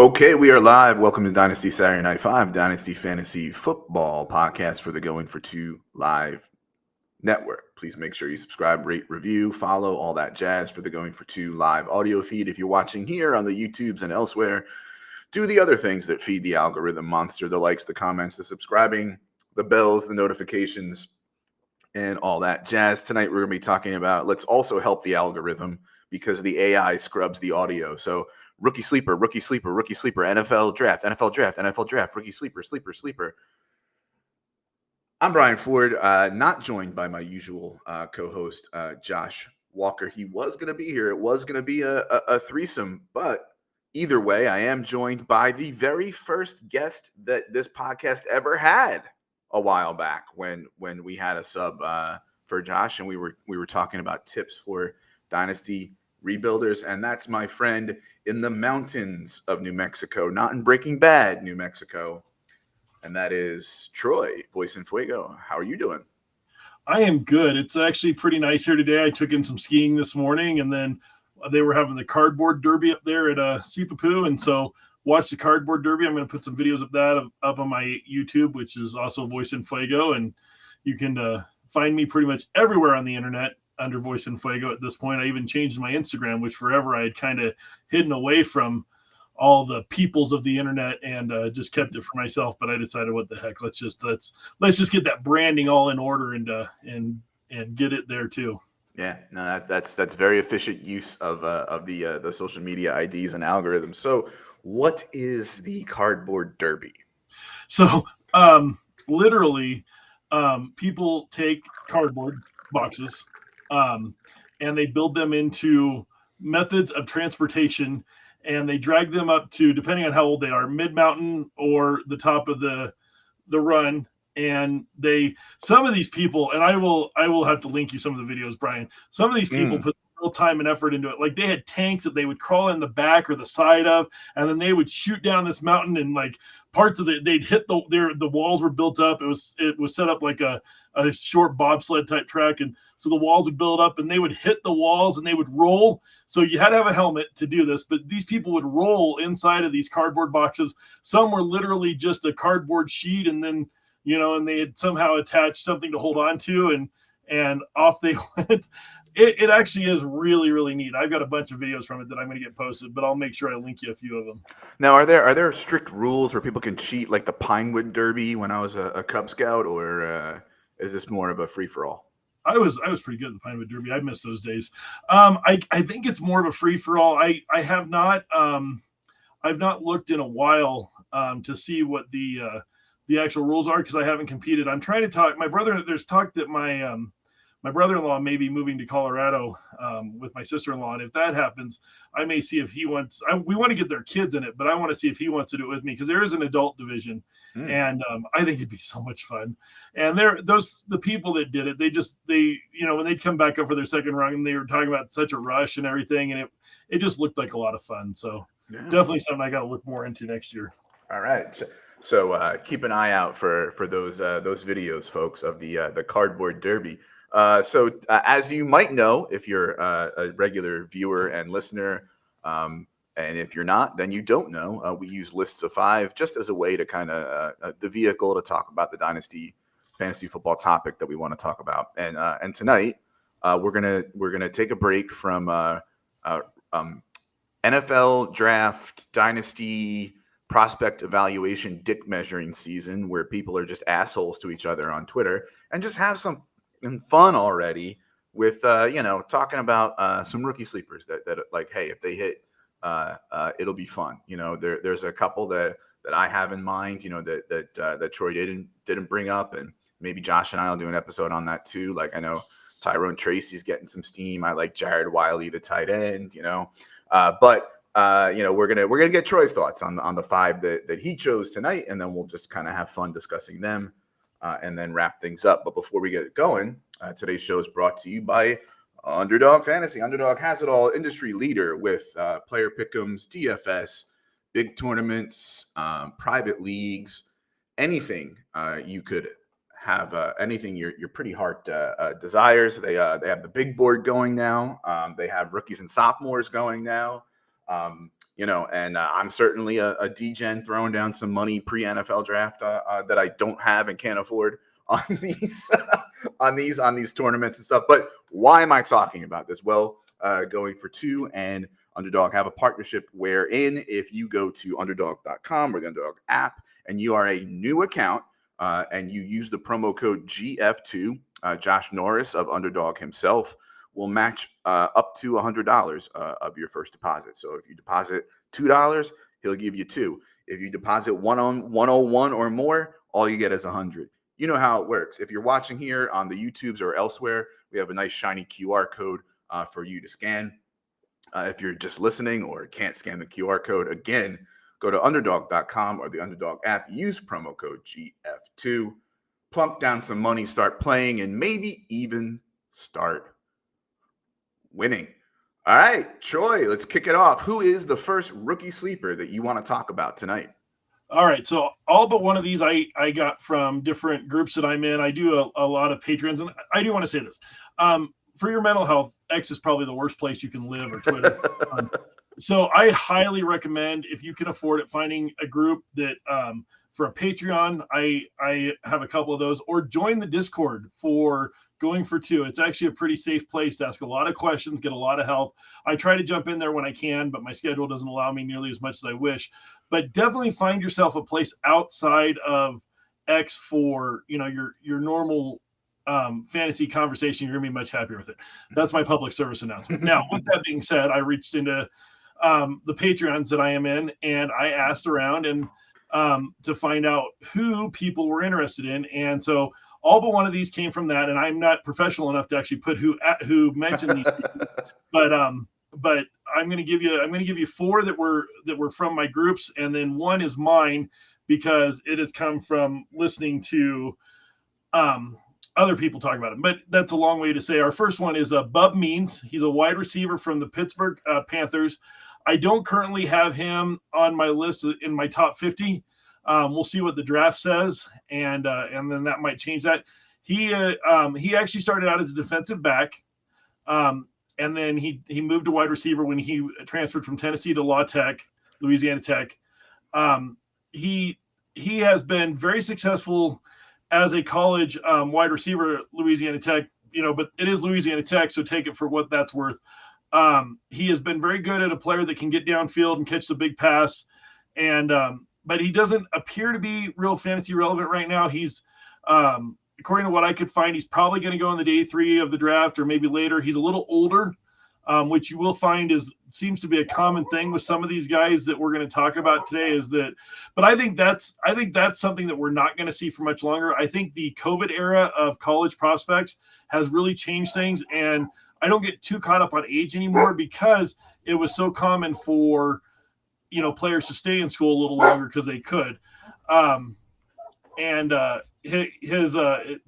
Okay, we are live. Welcome to Dynasty Saturday Night 5, Dynasty Fantasy Football podcast for the Going for Two live network. Please make sure you subscribe, rate, review, follow, all that jazz for the Going for Two live audio feed. If you're watching here on the YouTubes and elsewhere, do the other things that feed the algorithm monster, the likes, the comments, the subscribing, the bells, the notifications, and all that jazz. Tonight we're going to be talking about, let's also help the algorithm because the AI scrubs the audio. So rookie sleeper, NFL draft, rookie sleeper. I'm Brian Ford, not joined by my usual co-host, Josh Walker. He was going to be here. It was going to be a threesome, but either way, I am joined by the very first guest that this podcast ever had a while back when we had a sub for Josh, and we were talking about tips for Dynasty rebuilders, and that's my friend in the mountains of New Mexico, not in Breaking Bad, New Mexico, and that is Troy, Voice and Fuego. How are you doing? I am good. It's actually pretty nice here today. I took in some skiing this morning, and then they were having the cardboard derby up there at Sipapoo, and so watch the cardboard derby. I'm going to put some videos of that up on my YouTube, which is also Voice and Fuego, and you can find me pretty much everywhere on the internet under Voice and Fuego at this point. I even changed my Instagram, which forever I had kind of hidden away from all the peoples of the internet and just kept it for myself. But I decided, what the heck, let's just get that branding all in order and get it there too. Yeah, no, that's very efficient use of the social media IDs and algorithms. So, what is the cardboard derby? So, literally, people take cardboard boxes and they build them into methods of transportation, and they drag them up to, depending on how old they are, mid-mountain or the top of the run. And some of these people, and I will have to link you some of the videos, Brian. Some of these people put real time and effort into it. Like, they had tanks that they would crawl in the back or the side of, and then they would shoot down this mountain, and like parts of they'd hit the walls were built up. It was set up like a short bobsled type track, and so the walls would build up, and they would hit the walls, and they would roll. So you had to have a helmet to do this, but these people would roll inside of these cardboard boxes. Some were literally just a cardboard sheet, and then and they had somehow attached something to hold on to, and off they went. It actually is really, really neat. I've got a bunch of videos from it that I'm going to get posted, but I'll make sure I link you a few of them. Now, are there strict rules where people can cheat, like the Pinewood Derby when I was a Cub Scout, or is this more of a free for all? I was pretty good at the Pinewood Derby. I miss those days. I think it's more of a free for all. I have not I've not looked in a while to see what the actual rules are, because I haven't competed. I'm trying to talk my brother. There's talk that my brother-in-law may be moving to Colorado with my sister-in-law, and if that happens, I may see if he wants. We want to get their kids in it, but I want to see if he wants to do it with me, because there is an adult division, and I think it'd be so much fun. And the people that did it, they when they'd come back up for their second run, and they were talking about such a rush and everything, and it just looked like a lot of fun. So definitely something I got to look more into next year. All right. So keep an eye out for those videos, folks, of the cardboard derby. So as you might know, if you're a regular viewer and listener, and if you're not, then you don't know, we use lists of 5 just as a way to kind of the vehicle to talk about the Dynasty fantasy football topic that we want to talk about. And tonight we're gonna take a break from NFL draft Dynasty prospect evaluation dick measuring season, where people are just assholes to each other on Twitter, and just have some fun already with talking about some rookie sleepers that like, hey, if they hit, it'll be fun. There's a couple that I have in mind, that Troy didn't bring up, and maybe Josh and I will do an episode on that too. Like, I know Tyrone Tracy's getting some steam. I like Jared Wiley, the tight end, but we're gonna get Troy's thoughts on the 5 that he chose tonight, and then we'll just kind of have fun discussing them, and then wrap things up. But before we get going, today's show is brought to you by Underdog Fantasy. Underdog has it all, industry leader with player pick'ems, DFS, big tournaments, private leagues, anything you could have, anything your pretty heart desires. They have the big board going now. They have rookies and sophomores going now. And I'm certainly a DGen throwing down some money pre-NFL draft that I don't have and can't afford on these on these tournaments and stuff. But why am I talking about this? Well, Going for Two and Underdog have a partnership wherein if you go to underdog.com or the Underdog app and you are a new account and you use the promo code GF2, Josh Norris of Underdog himself will match up to $100 of your first deposit. So if you deposit $2, he'll give you $2. If you deposit 101 or more, all you get is $100. You know how it works. If you're watching here on the YouTubes or elsewhere, we have a nice shiny QR code for you to scan. If you're just listening or can't scan the QR code, again, go to underdog.com or the Underdog app. Use promo code GF2. Plunk down some money, start playing, and maybe even start winning. All right, Troy, let's kick it off. Who is the first rookie sleeper that you want to talk about tonight? All right, so all but one of these I got from different groups that I'm in. I do a lot of Patreons, and I do want to say this. For your mental health, X is probably the worst place you can live, or Twitter. So I highly recommend, if you can afford it, finding a group that for a Patreon, I have a couple of those, or join the Discord for Going for Two. It's actually a pretty safe place to ask a lot of questions, get a lot of help. I try to jump in there when I can, but my schedule doesn't allow me nearly as much as I wish. But definitely find yourself a place outside of X for your normal fantasy conversation. You're gonna be much happier with it. That's my public service announcement. Now, with that being said, I reached into the Patreons that I am in, and I asked around and to find out who people were interested in. And so all but one of these came from that. And I'm not professional enough to actually put who mentioned these people, but I'm going to give you four that were from my groups, and then one is mine because it has come from listening to other people talk about it. But that's a long way to say. Our first one is Bub Means. He's a wide receiver from the Pittsburgh Panthers. I don't currently have him on my list in my top 50. We'll see what the draft says, and then that might change that. He actually started out as a defensive back, and then he moved to wide receiver when he transferred from Tennessee to Louisiana Tech. He has been very successful as a college wide receiver at Louisiana Tech, but it is Louisiana Tech, so take it for what that's worth. He has been very good at a player that can get downfield and catch the big pass, and but he doesn't appear to be real fantasy relevant right now. He's according to what I could find, he's probably going to go in the day 3 of the draft or maybe later. He's a little older, which you will find seems to be a common thing with some of these guys that we're going to talk about today. But I think that's something that we're not going to see for much longer. I think the COVID era of college prospects has really changed things, and I don't get too caught up on age anymore because it was so common for players to stay in school a little longer because they could. He's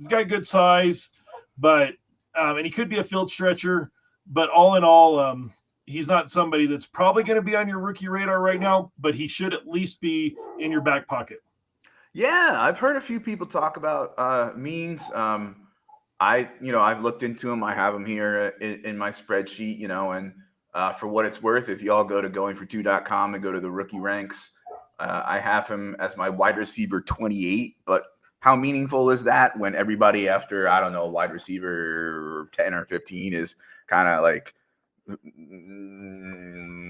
got good size, but and he could be a field stretcher. But all in all, he's not somebody that's probably going to be on your rookie radar right now, but he should at least be in your back pocket. Yeah, I've heard a few people talk about Means. I've looked into him. I have him here in my spreadsheet, and for what it's worth, if y'all go to goingfor2.com and go to the rookie ranks, I have him as my wide receiver 28. But how meaningful is that when everybody after, I don't know, wide receiver 10 or 15 is kind of like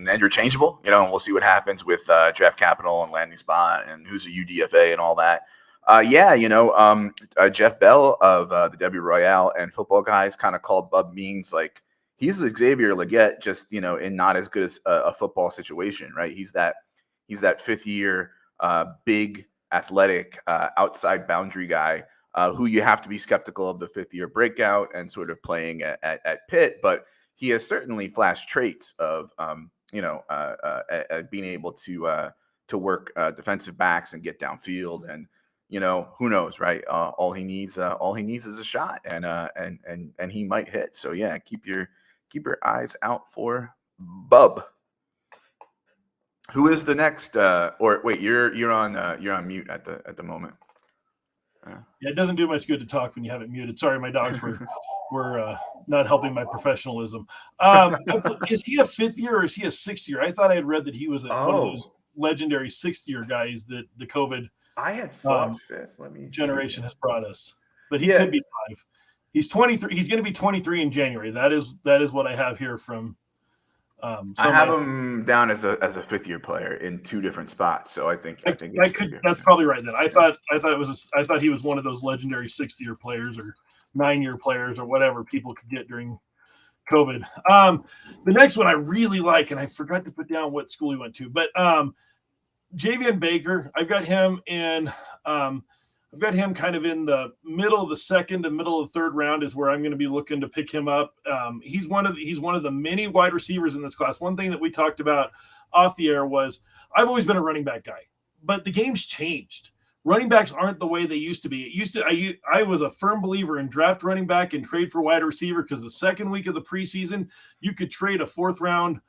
interchangeable? We'll see what happens with draft capital and landing spot and who's a UDFA and all that. Jeff Bell of the W Royale and Football Guys kind of called Bub Means like he's Xavier Legette, just in not as good as a football situation, right? He's that 5th year big athletic outside boundary guy who you have to be skeptical of the 5th year breakout and sort of playing at Pitt, but he has certainly flashed traits of being able to work defensive backs and get downfield, and who knows, right? All he needs is a shot, and he might hit. So yeah, keep your eyes out for Bub. Who is the next? Or wait, you're on mute at the moment. Yeah, it doesn't do much good to talk when you have it muted. Sorry, my dogs were we're not helping my professionalism. Is he a fifth year or is he a sixth year? I thought I had read that he was one of those legendary sixth year guys that the COVID I had thought fifth. Let me generation has brought us, but he could be 5. He's 23. He's going to be 23 in January. That is what I have here from. I have him down as a fifth year player in 2 different spots. So I think that's probably right then. I thought he was one of those legendary 6th year players or 9-year players or whatever people could get during COVID. The next one I really like, and I forgot to put down what school he went to, but Javian Baker. I've got him in. I've got him kind of in the middle of the second and middle of the third round is where I'm going to be looking to pick him up. He's one of the many wide receivers in this class. One thing that we talked about off the air was I've always been a running back guy, but the game's changed. Running backs aren't the way they used to be. I was a firm believer in draft running back and trade for wide receiver because the second week of the preseason, you could trade a 4th round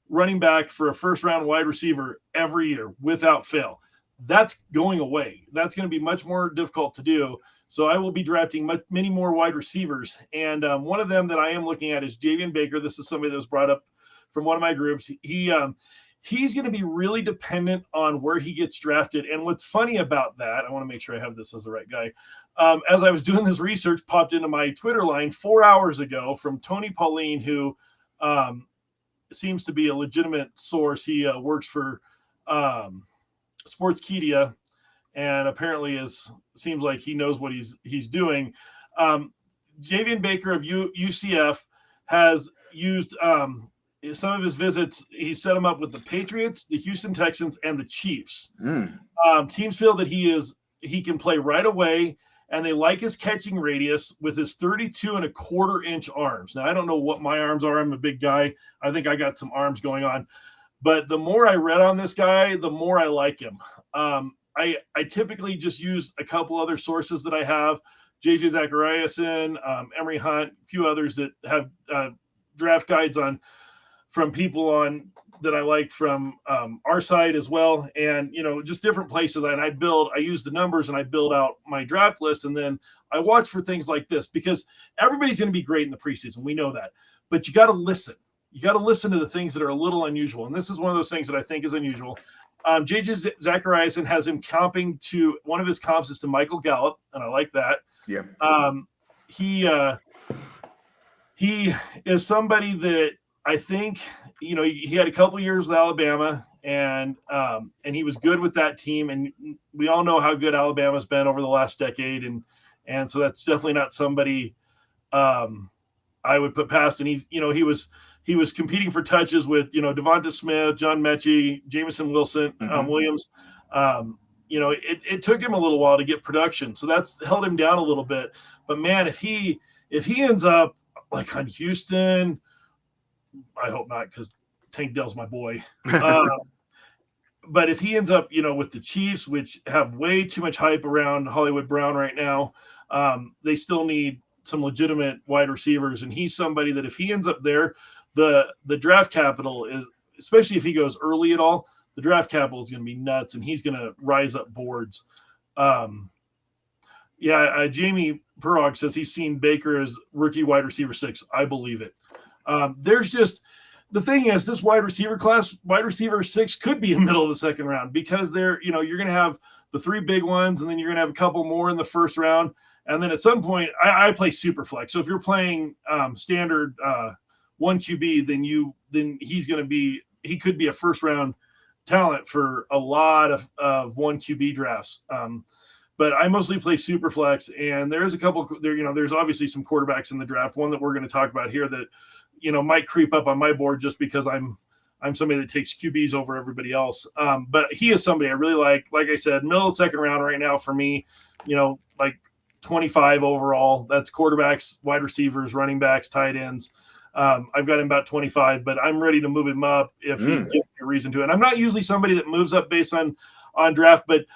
running back for a 1st round wide receiver every year without fail. That's going away. That's going to be much more difficult to do. So I will be drafting many more wide receivers. And one of them that I am looking at is Javian Baker. This is somebody that was brought up from one of my groups. He's going to be really dependent on where he gets drafted. And what's funny about that, I want to make sure I have this as the right guy. As I was doing this research, popped into my Twitter line 4 hours ago from Tony Pauline, who seems to be a legitimate source. He works for Sportskeeda, and apparently seems like he knows what he's doing. Javian Baker of UCF has used some of his visits. He set them up with the Patriots, the Houston Texans, and the Chiefs. Teams feel that he can play right away, and they like his catching radius with his 32.25-inch arms. Now, I don't know what my arms are. I'm a big guy. I think I got some arms going on. But the more I read on this guy, the more I like him. I typically just use a couple other sources that I have, JJ Zachariason, Emery Hunt, a few others that have draft guides from people on that I like from our side as well. And, just different places. And I use the numbers and I build out my draft list. And then I watch for things like this because everybody's going to be great in the preseason. We know that. But you got to listen. You got to listen to the things that are a little unusual. And this is one of those things that I think is unusual. JJ Zachariason has him comping to one of his comps is to Michael Gallup. And I like that. Yeah. He is somebody that I think, he had a couple years with Alabama and he was good with that team. And we all know how good Alabama's been over the last decade. And so that's definitely not somebody I would put past. And he was competing for touches with, Devonta Smith, John Mechie, Jamison Wilson, Williams. It took him a little while to get production. So that's held him down a little bit. But man, if he ends up like on Houston, I hope not, because Tank Dell's my boy. But if he ends up, with the Chiefs, which have way too much hype around Hollywood Brown right now, they still need some legitimate wide receivers. And he's somebody that if he ends up there, the draft capital is, especially if he goes early at all, the draft capital is going to be nuts and he's going to rise up boards. Jamie Perog says he's seen Baker as rookie wide receiver 6. I believe it. There's just the thing is this wide receiver class, wide receiver 6 could be in the middle of the second round because you're going to have the 3 big ones and then you're going to have a couple more in the first round. And then at some point I play super flex. So if you're playing standard 1 QB, then he could be a first round talent for a lot of 1 QB drafts. But I mostly play super flex, and there's a couple there. There's obviously some quarterbacks in the draft. One that we're going to talk about here that might creep up on my board just because I'm somebody that takes QBs over everybody else. But he is somebody I really like. Like I said, middle of the second round right now for me. Like 25 overall. That's quarterbacks, wide receivers, running backs, tight ends. I've got him about 25, but I'm ready to move him up if he gives me a reason to. And I'm not usually somebody that moves up based on draft, but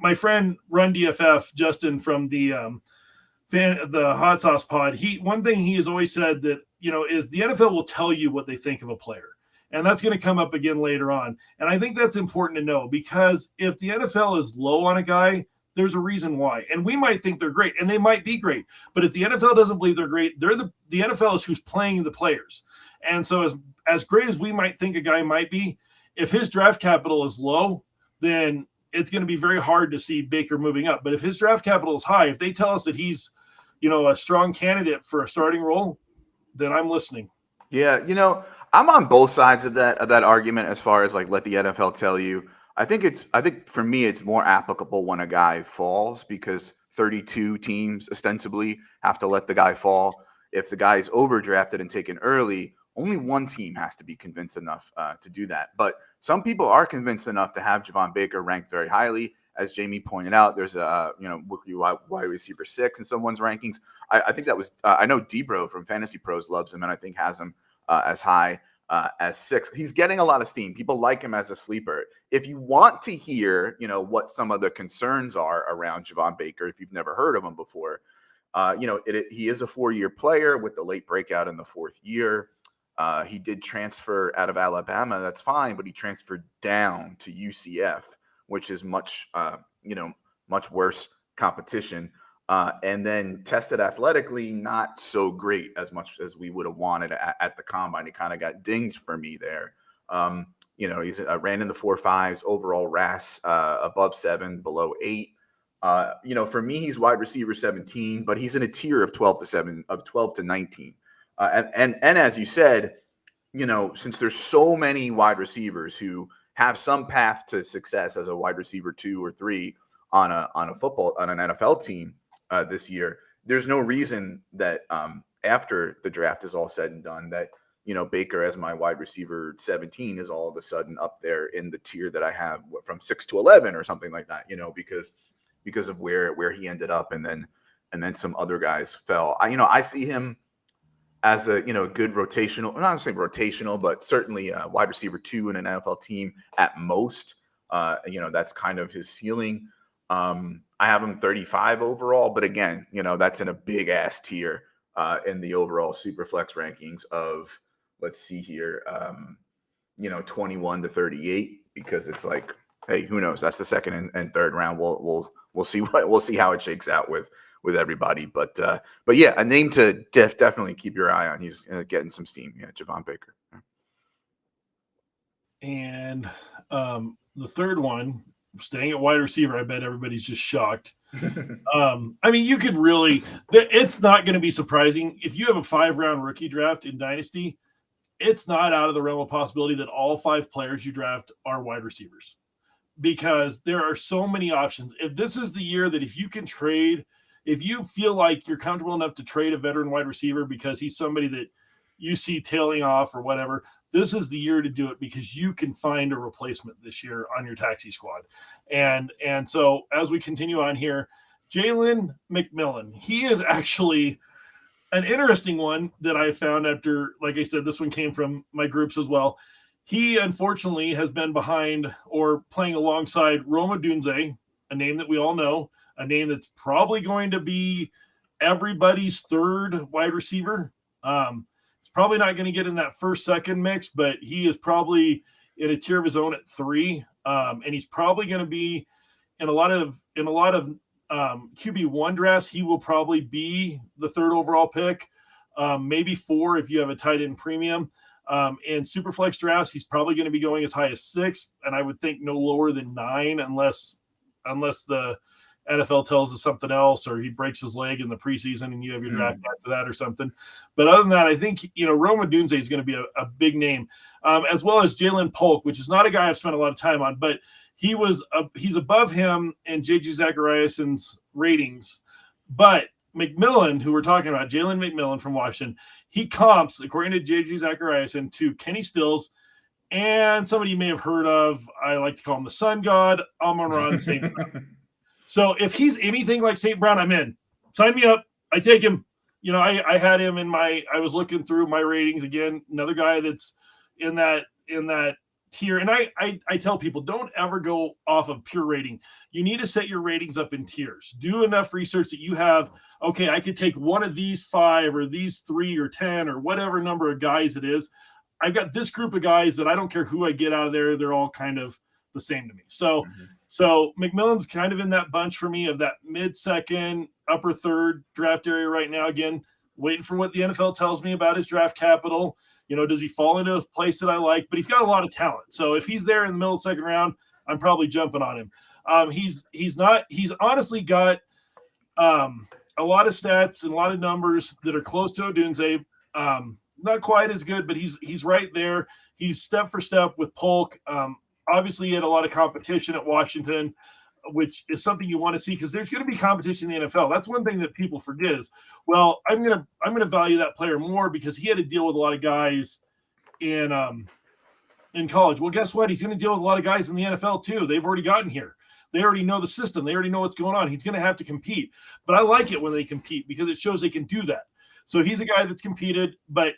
my friend Run DFF, Justin from the Hot Sauce Pod, one thing he has always said that, is the NFL will tell you what they think of a player. And that's going to come up again later on. And I think that's important to know because if the NFL is low on a guy, There's a reason why. And we might think they're great, and they might be great. But if the NFL doesn't believe they're great, the NFL is who's playing the players. And so as great as we might think a guy might be, if his draft capital is low, then it's going to be very hard to see Baker moving up. But if his draft capital is high, if they tell us that he's, a strong candidate for a starting role, then I'm listening. Yeah, I'm on both sides of that argument as far as like let the NFL tell you. I think for me it's more applicable when a guy falls because 32 teams ostensibly have to let the guy fall. If the guy is overdrafted and taken early, only one team has to be convinced enough to do that. But some people are convinced enough to have Javon Baker ranked very highly. As Jamie pointed out, there's a wide receiver 6 in someone's rankings. I think that was I know Debro from Fantasy Pros loves him and I think has him as high as 6. He's getting a lot of steam. People like him as a sleeper. If you want to hear, what some of the concerns are around Javon Baker, if you've never heard of him before, he is a 4-year player with the late breakout in the 4th year. He did transfer out of Alabama. That's fine, but he transferred down to UCF, which is much worse competition. And then tested athletically, not so great as much as we would have wanted at the combine. He kind of got dinged for me there. He's ran in the 4.5s, overall RAS above 7, below 8. For me, he's wide receiver 17, but he's in a tier of 12 to 19. And as you said, since there's so many wide receivers who have some path to success as a wide receiver 2 or 3 on an NFL team this year, there's no reason that after the draft is all said and done that Baker as my wide receiver 17 is all of a sudden up there in the tier that I have from 6 to 11 or something like that, because of where he ended up and then some other guys fell. I see him as a good rotational, not saying rotational, but certainly a wide receiver 2 in an NFL team at most. That's kind of his ceiling. I have him 35 overall, but again, that's in a big ass tier in the overall Superflex rankings of, let's see here, 21 to 38, because it's like, hey, who knows? That's the second and third round. We'll see how it shakes out with everybody. But yeah, a name to definitely keep your eye on. He's getting some steam. Yeah, Javon Baker. And the third one, staying at wide receiver, I bet everybody's just shocked. You could really, it's not going to be surprising. If you have a 5-round rookie draft in Dynasty, it's not out of the realm of possibility that all 5 players you draft are wide receivers, because there are so many options. If this is the year that if you feel like you're comfortable enough to trade a veteran wide receiver because he's somebody that you see tailing off or whatever, this is the year to do it, because you can find a replacement this year on your taxi squad. And so as we continue on here, Jalen McMillan, he is actually an interesting one that I found after, like I said, this one came from my groups as well. He unfortunately has been behind or playing alongside Roma Dunze, a name that we all know, a name that's probably going to be everybody's third wide receiver. He's probably not going to get in that first-second mix, but he is probably in a tier of his own at 3, and he's probably going to be in a lot of QB1 drafts. He will probably be the 3rd overall pick, maybe 4 if you have a tight end premium. In Superflex drafts, he's probably going to be going as high as 6, and I would think no lower than 9, unless the NFL tells us something else, or he breaks his leg in the preseason and you have your draft after that or something. But other than that, I think, Roma Dunze is going to be a big name, as well as Jalen Polk, which is not a guy I've spent a lot of time on, but he's above him in J.J. Zachariason's ratings. But McMillan, who we're talking about, Jalen McMillan from Washington, he comps, according to J.J. Zachariason, to Kenny Stills and somebody you may have heard of. I like to call him the Sun God, Amon-Ra St. Brown. So if he's anything like St. Brown, I'm in. Sign me up. I take him. I had him I was looking through my ratings again. Another guy that's in that tier. And I tell people, don't ever go off of pure rating. You need to set your ratings up in tiers. Do enough research that you have, okay, I could take one of these 5 or these 3 or 10 or whatever number of guys it is. I've got this group of guys that I don't care who I get out of there. They're all kind of the same to me. So So McMillan's kind of in that bunch for me of that mid-second, upper third draft area right now. Again, waiting for what the NFL tells me about his draft capital. Does he fall into a place that I like? But he's got a lot of talent. So if he's there in the middle of the second round, I'm probably jumping on him. He's honestly got a lot of stats and a lot of numbers that are close to Odunze. Not quite as good, but he's right there. He's step for step with Polk. Obviously, he had a lot of competition at Washington, which is something you want to see because there's going to be competition in the NFL. That's one thing that people forget is, well, I'm gonna value that player more because he had to deal with a lot of guys in college. Well, guess what? He's going to deal with a lot of guys in the NFL too. They've already gotten here. They already know the system. They already know what's going on. He's going to have to compete. But I like it when they compete because it shows they can do that. So he's a guy that's competed. But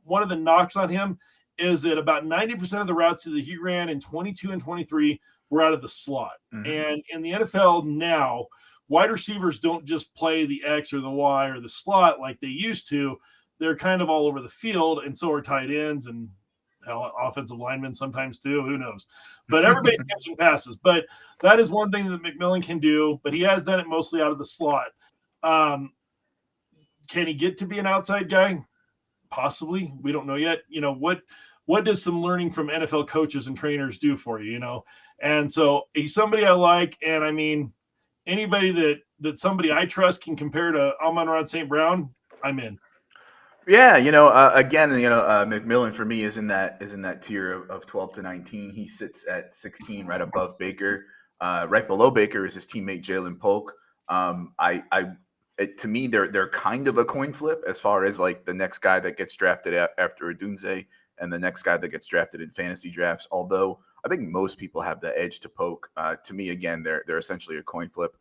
one of the knocks on him is that about 90% of the routes that he ran in 22 and 23 were out of the slot. Mm-hmm. And in the NFL now, wide receivers don't just play the X or the Y or the slot like they used to. They're kind of all over the field, and so are tight ends and offensive linemen sometimes too. Who knows? But everybody's catching passes. But that is one thing that McMillan can do, but he has done it mostly out of the slot. Can he get to be an outside guy? Possibly. We don't know yet. What does some learning from NFL coaches and trainers do for you, And so he's somebody I like. And I mean, anybody that somebody I trust can compare to Amon-Ra St. Brown, I'm in. Yeah, again, McMillan for me is in that tier of 12 to 19. He sits at 16, right above Baker. Right below Baker is his teammate Jalen Polk. To me, they're kind of a coin flip as far as like the next guy that gets drafted after Odunze and the next guy that gets drafted in fantasy drafts. Although I think most people have the edge to Polk. To me, again, they're essentially a coin flip,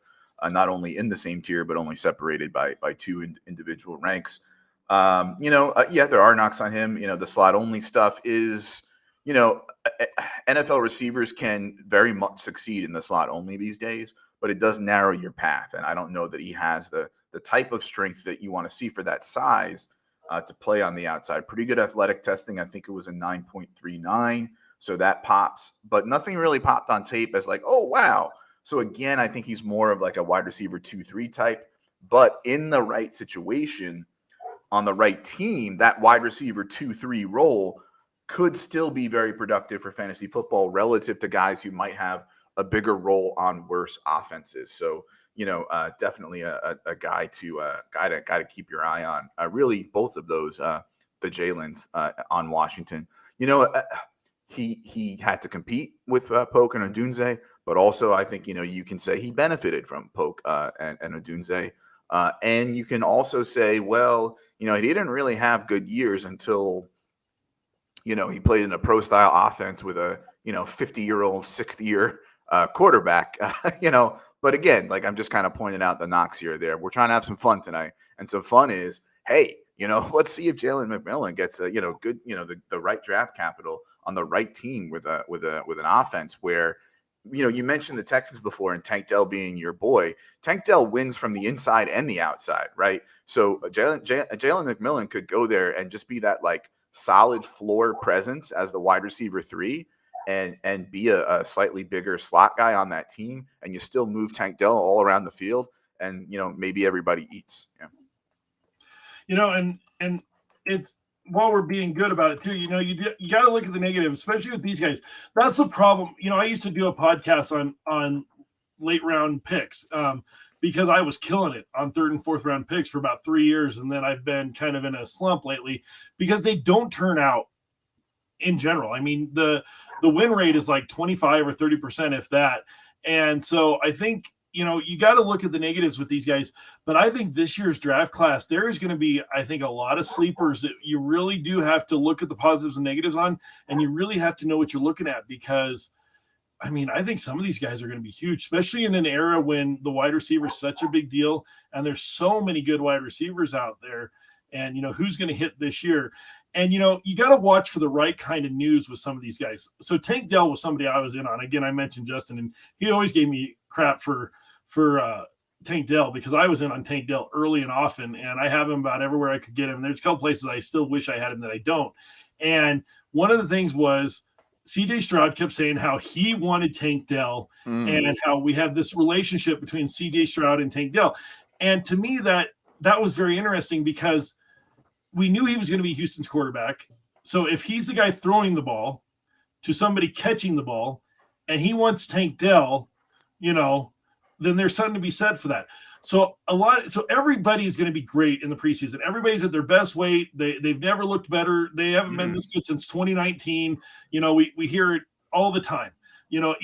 not only in the same tier but only separated by two individual ranks. There are knocks on him. The slot only stuff is, NFL receivers can very much succeed in the slot only these days, but it does narrow your path. And I don't know that he has the type of strength that you want to see for that size to play on the outside. Pretty good athletic testing. I think it was a 9.39. So that pops, but nothing really popped on tape as like, oh, wow. So again, I think he's more of like a wide receiver 2-3 type, but in the right situation, on the right team, that wide receiver 2-3 role could still be very productive for fantasy football relative to guys who might have a bigger role on worse offenses. So, definitely a guy to keep your eye on. Really, both of those, the Jalen's on Washington. He had to compete with Polk and Odunze, but also I think you can say he benefited from Polk and Odunze. And you can also say, well, he didn't really have good years until, he played in a pro-style offense with a, 50-year-old, sixth-year quarterback, But again, like I'm just kind of pointing out the knocks here or there. We're trying to have some fun tonight. And so fun is, hey, let's see if Jalen McMillan gets a, good, the right draft capital on the right team with an offense where, you mentioned the Texans before and Tank Dell being your boy. Tank Dell wins from the inside and the outside, right? So Jalen McMillan could go there and just be that like solid floor presence as the wide receiver 3 and be a slightly bigger slot guy on that team. And you still move Tank Dell all around the field and, maybe everybody eats. Yeah. And it's, while we're being good about it too, you got to look at the negative, especially with these guys. That's the problem. I used to do a podcast on late round picks because I was killing it on third and fourth round picks for about 3 years. And then I've been kind of in a slump lately because they don't turn out in general. I mean, the win rate is like 25 or 30%, if that. And so I think, you got to look at the negatives with these guys. But I think this year's draft class, there is going to be, I think, a lot of sleepers that you really do have to look at the positives and negatives on, and you really have to know what you're looking at because, I mean, I think some of these guys are going to be huge, especially in an era when the wide receiver is such a big deal, and there's so many good wide receivers out there, and, who's going to hit this year. And, you got to watch for the right kind of news with some of these guys. So Tank Dell was somebody I was in on. Again, I mentioned Justin, and he always gave me crap for Tank Dell because I was in on Tank Dell early and often, and I have him about everywhere I could get him. There's a couple places I still wish I had him that I don't. And one of the things was CJ Stroud kept saying how he wanted Tank Dell and how we had this relationship between CJ Stroud and Tank Dell. And to me, that was very interesting because we knew he was going to be Houston's quarterback. So if he's the guy throwing the ball to somebody catching the ball and he wants Tank Dell, then there's something to be said for that. So everybody's going to be great in the preseason. Everybody's at their best weight. They've never looked better. They haven't been this good since 2019. We hear it all the time.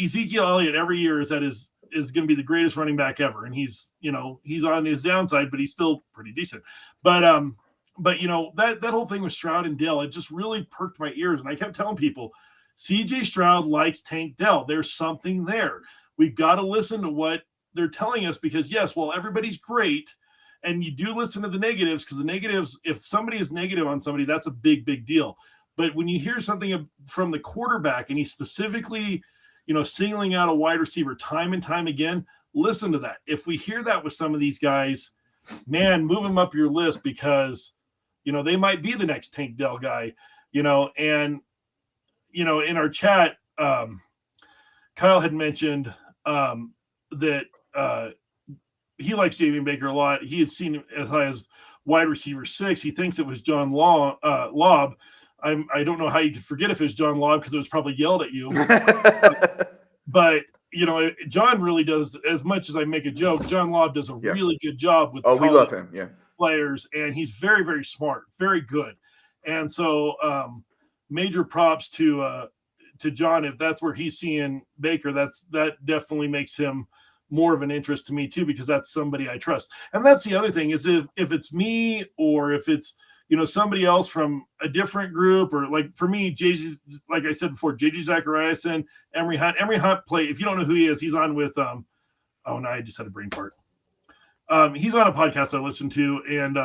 Ezekiel Elliott every year is going to be the greatest running back ever, and he's on his downside, but he's still pretty decent. But that whole thing with Stroud and Dell, it just really perked my ears, and I kept telling people, CJ Stroud likes Tank Dell. There's something there. We've got to listen to what they're telling us because, yes, well, everybody's great, and you do listen to the negatives because the negatives, if somebody is negative on somebody, that's a big, big deal. But when you hear something from the quarterback and he's specifically, singling out a wide receiver time and time again, listen to that. If we hear that with some of these guys, man, move them up your list because, they might be the next Tank Dell guy, and, in our chat, Kyle had mentioned that he likes Javian Baker a lot. He had seen him as high as wide receiver 6. He thinks it was John Lobb. I don't know how you could forget if it was John Lobb because it was probably yelled at you. But John really does, as much as I make a joke, John Lobb does a really good job with we love him, players, and he's very, very smart, very good. And so major props to John. If that's where he's seeing Baker, that definitely makes him more of an interest to me too, because that's somebody I trust. And that's the other thing is if it's me or if it's somebody else from a different group, or like for me, like I said before, JJ Zachariason, Emory Hunt. Emory Hunt play. If you don't know who he is, he's on with oh no, I just had a brain fart. He's on a podcast I listen to, and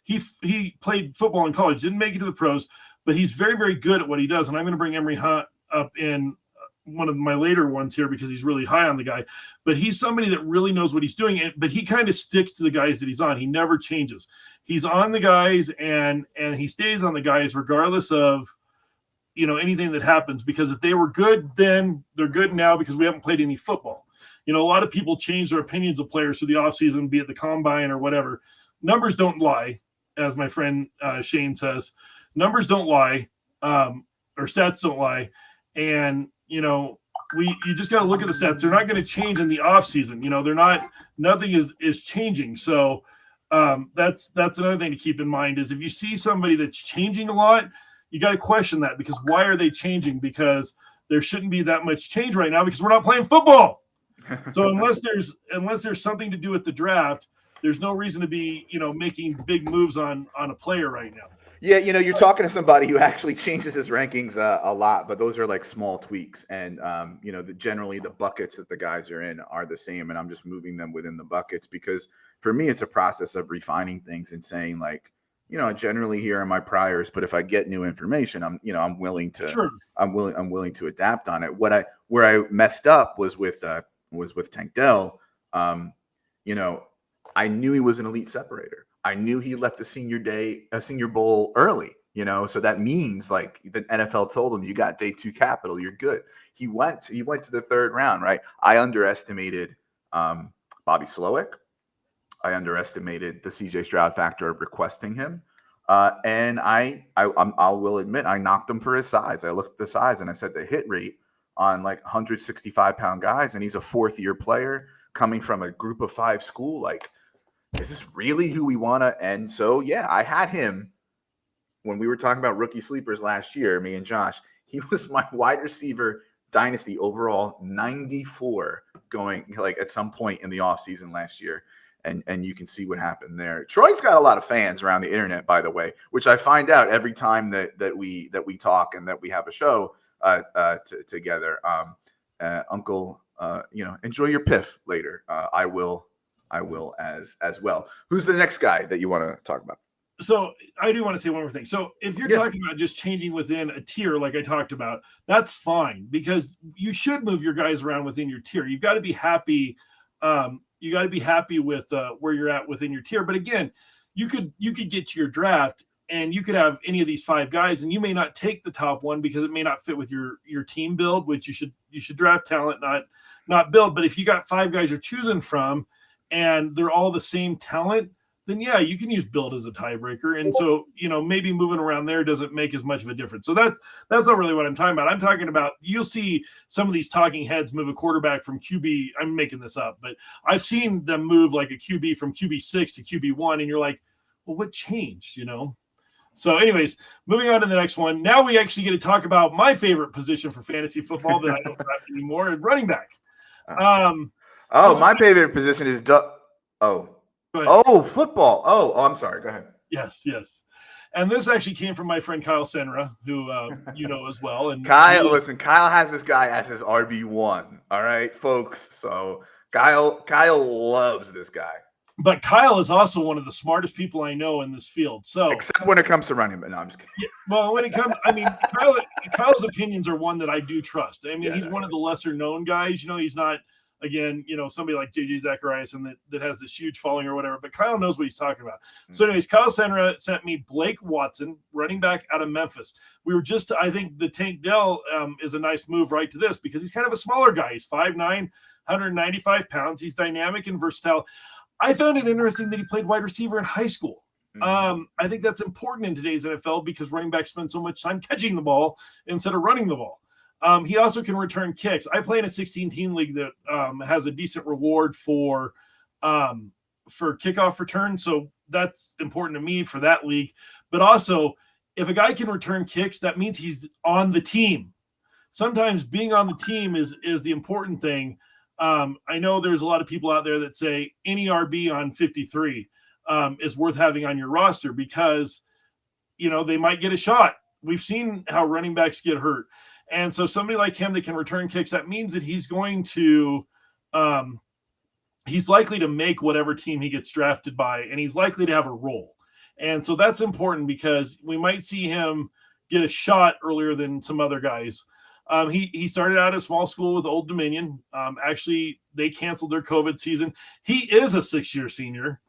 he played football in college, didn't make it to the pros, but he's very, very good at what he does. And I'm going to bring Emory Hunt up in one of my later ones here because he's really high on the guy, but he's somebody that really knows what he's doing. But he kind of sticks to the guys that he's on. He never changes. He's on the guys and he stays on the guys regardless of, anything that happens, because if they were good, then they're good now because we haven't played any football. A lot of people change their opinions of players through the offseason, be it the combine or whatever. Numbers don't lie, as my friend Shane says. Numbers don't lie, or stats don't lie. And, you just got to look at the stats. They're not going to change in the offseason. They're not, nothing is changing. So that's another thing to keep in mind is if you see somebody that's changing a lot, you got to question that because why are they changing? Because there shouldn't be that much change right now because we're not playing football. So unless there's something to do with the draft, there's no reason to be, making big moves on a player right now. Yeah, you're talking to somebody who actually changes his rankings a lot, but those are like small tweaks. And, generally the buckets that the guys are in are the same. And I'm just moving them within the buckets because for me, it's a process of refining things and saying like, generally here are my priors, but if I get new information, I'm willing to, sure. I'm willing to adapt on it. Where I messed up was with Tank Dell. I knew he was an elite separator. I knew he left a senior bowl early, so that means like the NFL told him you got day 2 capital, you're good. He went to the 3rd round, right? I underestimated Bobby Slowick. I underestimated the CJ Stroud factor of requesting him. And I will admit, I knocked him for his size. I looked at the size and I said the hit rate on like 165-pound guys, and he's a 4th-year player coming from a group of 5 school, like, is this really who we want to? And so, yeah, I had him when we were talking about rookie sleepers last year, me and Josh. He was my wide receiver dynasty overall 94 going like at some point in the offseason last year. And you can see what happened there. Troy's got a lot of fans around the internet, by the way, which I find out every time that we talk and that we have a show together. Uncle, enjoy your piff later. I will as well. Who's the next guy that you want to talk about? So I do want to say one more thing. So if you're talking about just changing within a tier, like I talked about, that's fine because you should move your guys around within your tier. You've got to be happy. You got to be happy with where you're at within your tier. But again, you could get to your draft And you could have any of these 5 guys, and you may not take the top one because it may not fit with your team build, which you should draft talent, not build. But if you got 5 guys you're choosing from, and they're all the same talent, then yeah, you can use build as a tiebreaker. And so, maybe moving around there doesn't make as much of a difference. So that's not really what I'm talking about. I'm talking about, you'll see some of these talking heads move a quarterback from QB. I'm making this up, but I've seen them move like a QB from QB6 to QB1, and you're like, well, what changed, So anyways, moving on to the next one. Now we actually get to talk about my favorite position for fantasy football that I don't draft anymore, running back. My favorite position is football. I'm sorry. Go ahead. Yes. And this actually came from my friend Kyle Senra, who as well. And Kyle has this guy as his RB1. All right, folks. So Kyle loves this guy. But Kyle is also one of the smartest people I know in this field. So except when it comes to running, but no, I'm just kidding. Yeah, well, when it comes, Kyle's opinions are one that I do trust. He's one of the lesser known guys. He's not, again, somebody like JJ Zacharias and that has this huge following or whatever. But Kyle knows what he's talking about. Mm-hmm. So, anyways, Kyle Senra sent me Blake Watson, running back out of Memphis. We were just, I think the Tank Dell is a nice move right to this because he's kind of a smaller guy. He's 5'9", 195 pounds. He's dynamic and versatile. I found it interesting that he played wide receiver in high school. Mm-hmm. I think that's important in today's NFL because running backs spend so much time catching the ball instead of running the ball. He also can return kicks. I play in a 16-team league that has a decent reward for kickoff return, so that's important to me for that league. But also, if a guy can return kicks, that means he's on the team. Sometimes being on the team is the important thing. I know there's a lot of people out there that say any RB on 53 is worth having on your roster because, they might get a shot. We've seen how running backs get hurt. And so somebody like him that can return kicks, that means that he's going to he's likely to make whatever team he gets drafted by, and he's likely to have a role. And so that's important because we might see him get a shot earlier than some other guys. He started out at small school with Old Dominion. Actually, they canceled their COVID season. He is a 6-year senior,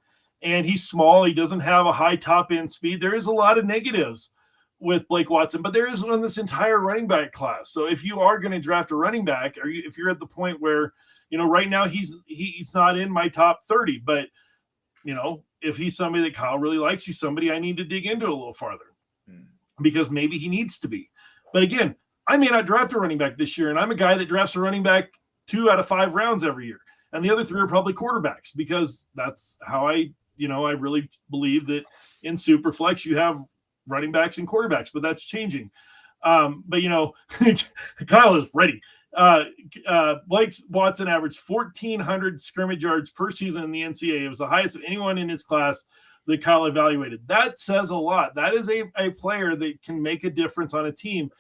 and he's small. He doesn't have a high top-end speed. There is a lot of negatives with Blake Watson, but there isn't on this entire running back class. So if you are going to draft a running back, if you're at the point where, right now he's not in my top 30, but, if he's somebody that Kyle really likes, he's somebody I need to dig into a little farther because maybe he needs to be. But again, I may not draft a running back this year, and I'm a guy that drafts a running back 2 out of 5 rounds every year. And the other 3 are probably quarterbacks because that's how I really believe that in Superflex you have running backs and quarterbacks, but that's changing. But Kyle is ready. Blake Watson averaged 1,400 scrimmage yards per season in the NCAA. It was the highest of anyone in his class that Kyle evaluated. That says a lot. That is a player that can make a difference on a team.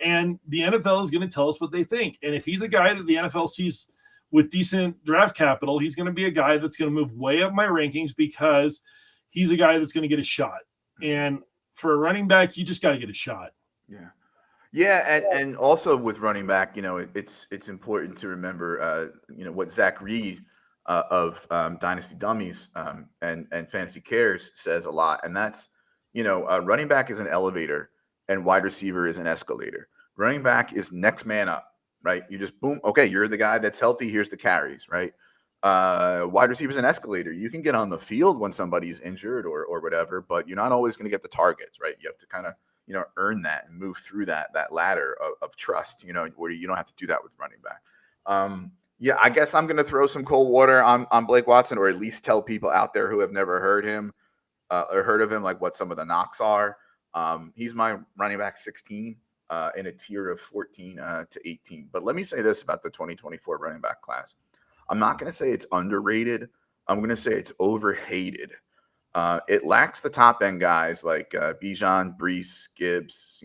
And the NFL is going to tell us what they think. And if he's a guy that the NFL sees with decent draft capital, he's going to be a guy that's going to move way up my rankings because he's a guy that's going to get a shot. And for a running back, you just got to get a shot. Yeah. And also with running back, it's important to remember, what Zach Reed of Dynasty Dummies and Fantasy Cares says a lot. And that's, running back is an elevator and wide receiver is an escalator. Running back is next man up, right? You just boom. Okay, you're the guy that's healthy. Here's the carries, right? Wide receiver is an escalator. You can get on the field when somebody's injured or whatever, but you're not always going to get the targets, right? You have to kind of, earn that and move through that ladder of trust, where you don't have to do that with running back. I guess I'm going to throw some cold water on Blake Watson, or at least tell people out there who have never heard him or heard of him, like what some of the knocks are. He's my running back 16 in a tier of 14 to 18. But let me say this about the 2024 running back class. I'm not going to say it's underrated. I'm going to say it's overhated. It lacks the top end guys like Bijan, Brees, Gibbs,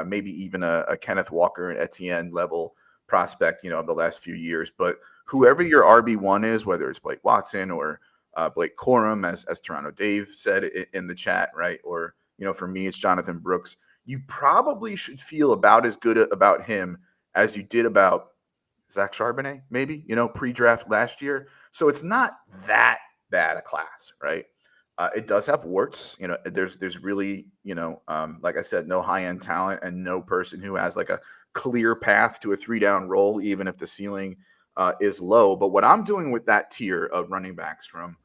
maybe even a Kenneth Walker and Etienne level prospect, of the last few years. But whoever your RB1 is, whether it's Blake Watson or Blake Corum, as Toronto Dave said in the chat, right? Or, for me, it's Jonathan Brooks. You probably should feel about as good about him as you did about Zach Charbonnet, maybe, pre-draft last year. So it's not that bad a class, right? It does have warts. There's really, like I said, no high end talent and no person who has like a clear path to a 3-down role, even if the ceiling is low. But what I'm doing with that tier of running backs from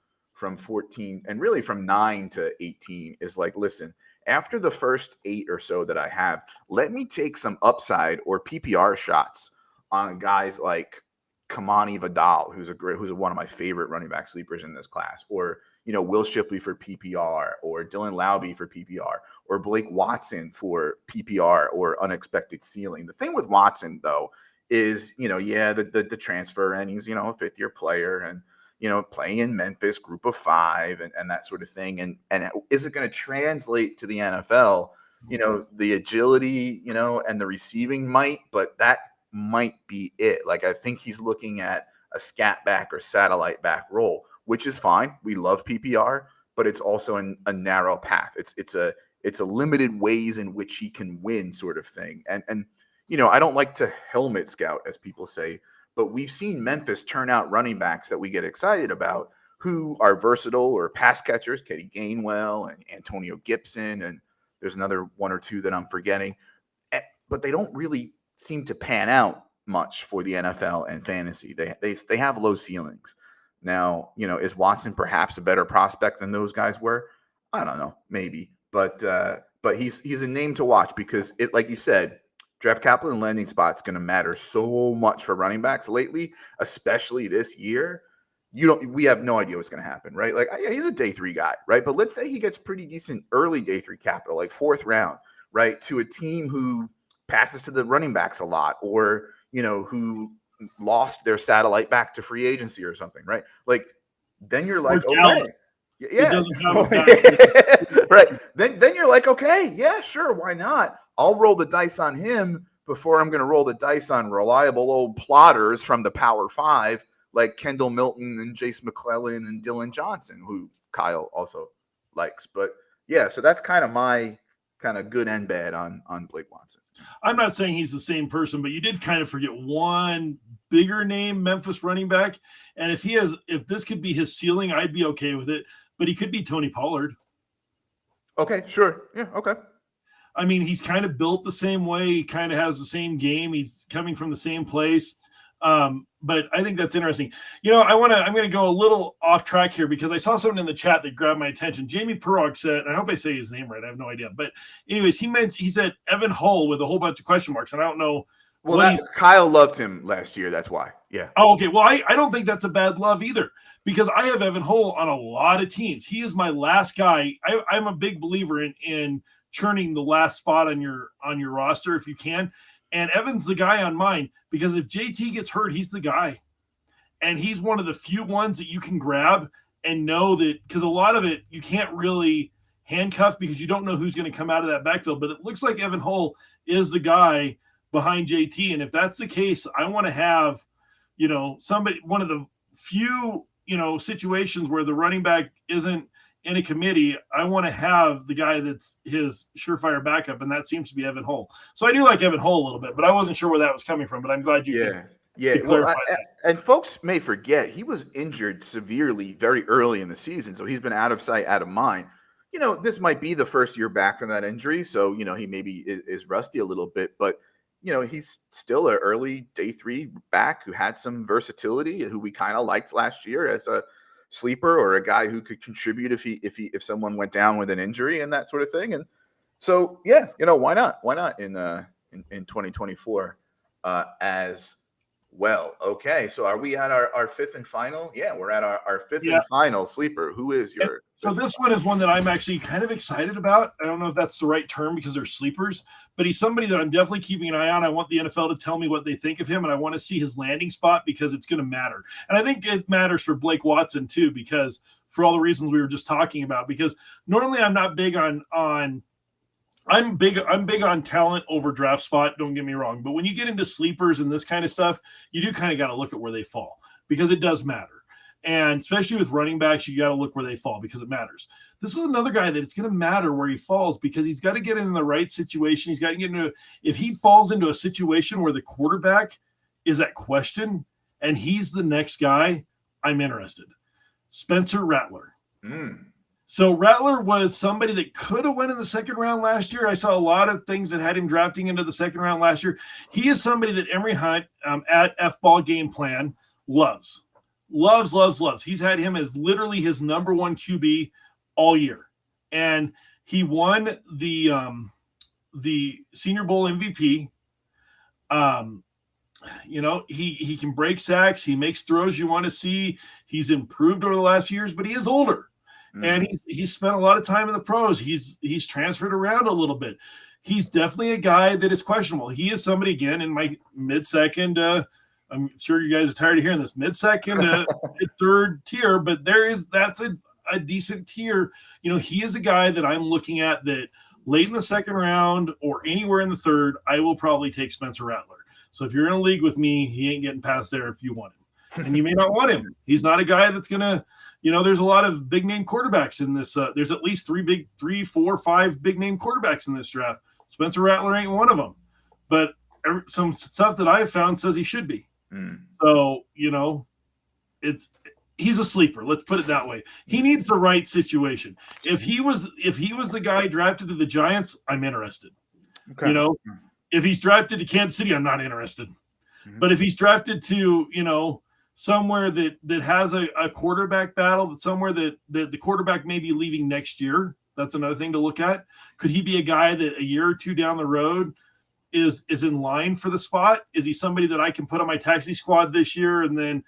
14 and really from 9 to 18 is like, listen, after the first 8 or so that I have, let me take some upside or PPR shots on guys like Kamani Vidal, who's one of my favorite running back sleepers in this class, or Will Shipley for PPR, or Dylan Laube for PPR, or Blake Watson for PPR or unexpected ceiling. The thing with Watson, though, is, the transfer, and he's, a fifth-year player, and, playing in Memphis, group of 5, and that sort of thing. And is it going to translate to the NFL? The agility, and the receiving might, but that might be it. Like, I think he's looking at a scat back or satellite back role, which is fine. We love PPR, but it's also a narrow path. It's a limited ways in which he can win sort of thing. And I don't like to helmet scout, as people say, but we've seen Memphis turn out running backs that we get excited about who are versatile or pass catchers, Teddy Gainwell and Antonio Gibson, and there's another 1 or 2 that I'm forgetting. But they don't really seem to pan out much for the NFL and fantasy. They have low ceilings. Now, is Watson perhaps a better prospect than those guys were? I don't know, maybe. But he's a name to watch because it, like you said, draft capital and landing spot's going to matter so much for running backs lately, especially this year. We have no idea what's going to happen, right? Like, yeah, he's a day 3 guy, right? But let's say he gets pretty decent early day 3 capital, like 4th round, right? To a team who passes to the running backs a lot, or, who lost their satellite back to free agency or something, right? Like, then you're like, okay. Yeah. Doesn't have a back. Right. Then you're like, okay, yeah, sure, why not? I'll roll the dice on him before I'm going to roll the dice on reliable old plotters from the Power 5 like Kendall Milton and Jace McClellan and Dylan Johnson, who Kyle also likes. But yeah, so that's kind of my kind of good and bad on Blake Watson. I'm not saying he's the same person, but you did kind of forget one bigger name Memphis running back. And if this could be his ceiling, I'd be okay with it. But he could be Tony Pollard. Okay, sure. Yeah, okay. I mean, he's kind of built the same way. He kind of has the same game. He's coming from the same place. But I think that's interesting. I'm going to go a little off track here because I saw something in the chat that grabbed my attention. Jamie Perog said, and I hope I say his name right. I have no idea. But anyways, he said Evan Hull with a whole bunch of question marks. And I don't know. Well, Kyle loved him last year. That's why. Yeah. Oh, okay. Well, I don't think that's a bad love either because I have Evan Hull on a lot of teams. He is my last guy. I'm a big believer in churning the last spot on your roster if you can. And Evan's the guy on mine because if JT gets hurt, he's the guy. And he's one of the few ones that you can grab and know that because a lot of it you can't really handcuff because you don't know who's going to come out of that backfield. But it looks like Evan Hull is the guy behind JT. And if that's the case, I want to have, somebody, one of the few, situations where the running back isn't in a committee, I want to have the guy that's his surefire backup, and that seems to be Evan Hull. So I do like Evan Hull a little bit, but I wasn't sure where that was coming from, but I'm glad you could clarify that. And folks may forget, he was injured severely very early in the season, so he's been out of sight, out of mind. This might be the first year back from that injury, so, he maybe is rusty a little bit, but, he's still an early day 3 back who had some versatility, who we kind of liked last year as a sleeper or a guy who could contribute if someone went down with an injury and that sort of thing. And so, yeah, why not in 2024 as well. Okay. So are we at our 5th and final? Yeah, we're at our 5th and final sleeper. Who is your? So this one is one that I'm actually kind of excited about. I don't know if that's the right term because they're sleepers, but he's somebody that I'm definitely keeping an eye on. I want the NFL to tell me what they think of him, and I want to see his landing spot because it's going to matter. And I think it matters for Blake Watson too, because for all the reasons we were just talking about, because normally I'm not big on I'm big on talent over draft spot, don't get me wrong. But when you get into sleepers and this kind of stuff, you do kind of got to look at where they fall because it does matter. And especially with running backs, you got to look where they fall because it matters. This is another guy that it's going to matter where he falls because he's got to get in the right situation. He's got to get into – if he falls into a situation where the quarterback is at question and he's the next guy, I'm interested. Spencer Rattler. So Rattler was somebody that could have went in the second round last year. I saw a lot of things that had him drafting into the second round last year. He is somebody that Emory Hunt at F-Ball Game Plan loves. He's had him as literally his number one QB all year. And he won the Senior Bowl MVP. He can break sacks. He makes throws you want to see. He's improved over the last few years, but he is older. And he's spent a lot of time in the pros. He's transferred around a little bit. He's definitely a guy that is questionable. He is somebody, again, in my mid-second, I'm sure you guys are tired of hearing this, mid-second, third tier, but that's a decent tier. He is a guy that I'm looking at that late in the second round or anywhere in the third, I will probably take Spencer Rattler. So if you're in a league with me, he ain't getting past there if you want him. And you may not want him. He's not a guy that's going to, there's a lot of big name quarterbacks in this. There's at least 3, 4, 5 big name quarterbacks in this draft. Spencer Rattler ain't one of them. But some stuff that I've found says he should be. So, he's a sleeper. Let's put it that way. He needs the right situation. If he was the guy drafted to the Giants, I'm interested. Okay. If he's drafted to Kansas City, I'm not interested. But if he's drafted to, somewhere that has a quarterback battle, that somewhere that the quarterback may be leaving next year, that's another thing to look at. Could he be a guy that a year or two down the road is in line for the spot? Is he somebody that I can put on my taxi squad this year, and then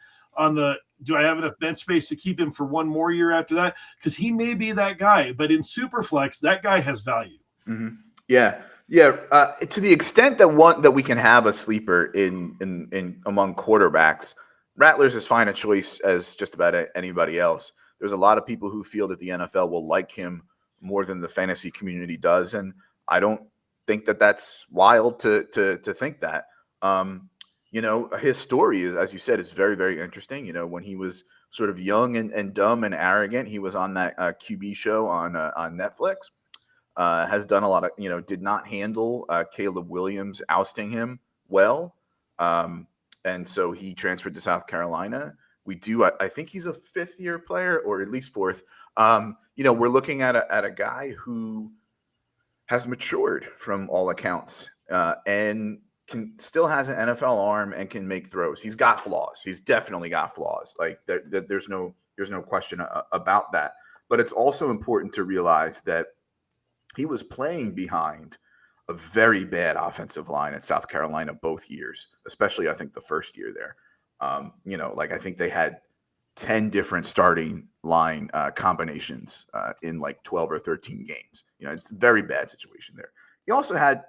do I have enough bench space to keep him for one more year after that? Because he may be that guy, but in Superflex, that guy has value. Yeah. To the extent that we can have a sleeper in among quarterbacks, Rattler's as fine a choice as just about anybody else. There's a lot of people who feel that the NFL will like him more than the fantasy community does, and I don't think that that's wild to think that. His story is, as you said, is very, very interesting. When he was sort of young and dumb and arrogant, he was on that QB show on Netflix. Has done a lot of, did not handle Caleb Williams ousting him well. And so he transferred to South Carolina. I think he's a 5th-year player, or at least 4th. We're looking at a guy who has matured from all accounts and still has an NFL arm and can make throws. He's got flaws. He's definitely got flaws. Like there's no question about that. But it's also important to realize that he was playing behind a very bad offensive line at South Carolina both years, especially I think the first year there. I think they had 10 different starting line combinations in like 12 or 13 games. It's a very bad situation there. He also had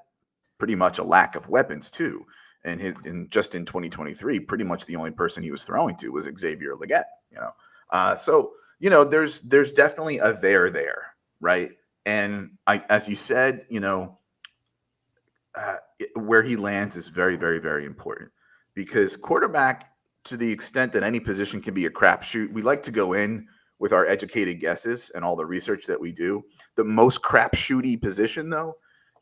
pretty much a lack of weapons too. And just in 2023, pretty much the only person he was throwing to was Xavier Legette. There's definitely a there, right? And as you said, where he lands is very, very, very important, because quarterback, to the extent that any position can be a crapshoot, we like to go in with our educated guesses and all the research that we do. The most crapshooty position, though,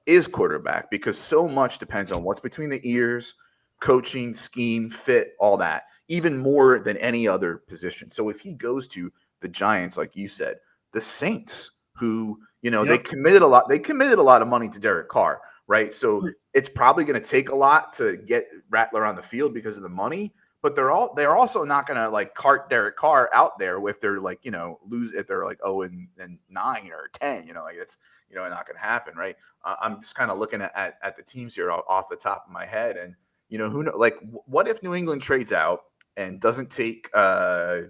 is quarterback, because so much depends on what's between the ears, coaching, scheme, fit, all that, even more than any other position. So if he goes to the Giants, like you said, the Saints, who they committed a lot. They committed a lot of money to Derek Carr, right? So it's probably going to take a lot to get Rattler on the field because of the money. But they're also not going to like cart Derek Carr out there if they're like lose, if they're like 0-9 or 10. It's not going to happen, right? I'm just kind of looking at the teams here off the top of my head, and who know, like what if New England trades out and doesn't take